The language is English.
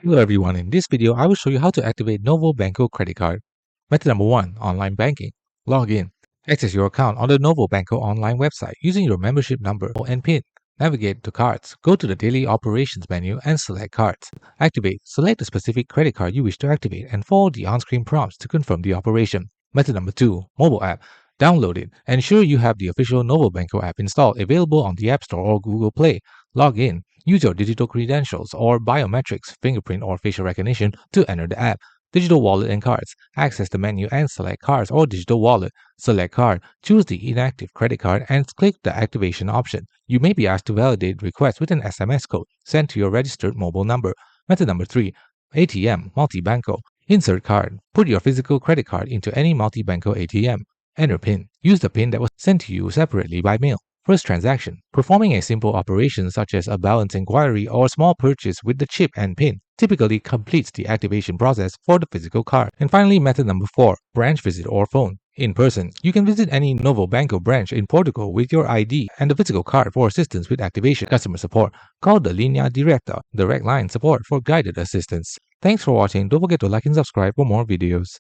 Hello everyone, in this video I will show you how to activate Novo Banco credit card. Method number 1. Online banking. Log in. Access your account on the Novo Banco online website using your membership number and PIN. Navigate to Cards. Go to the Daily Operations menu and select Cards. Activate. Select the specific credit card you wish to activate and follow the on-screen prompts to confirm the operation. Method number 2. Mobile app. Download it. Ensure you have the official Novo Banco app installed, available on the App Store or Google Play. Log in. Use your digital credentials or biometrics, fingerprint or facial recognition to enter the app. Digital wallet and cards. Access the menu and select cards or digital wallet. Select card. Choose the inactive credit card and click the activation option. You may be asked to validate request with an SMS code sent to your registered mobile number. Method number 3. ATM Multi-Banco. Insert card. Put your physical credit card into any Multi-Banco ATM. Enter PIN. Use the PIN that was sent to you separately by mail. First transaction. Performing a simple operation such as a balance inquiry or small purchase with the chip and PIN typically completes the activation process for the physical card. And finally, method number 4. Branch visit or phone. In person, you can visit any Novo Banco branch in Portugal with your ID and the physical card for assistance with activation. Customer support. Call the Linea Directa, direct line support for guided assistance. Thanks for watching. Don't forget to like and subscribe for more videos.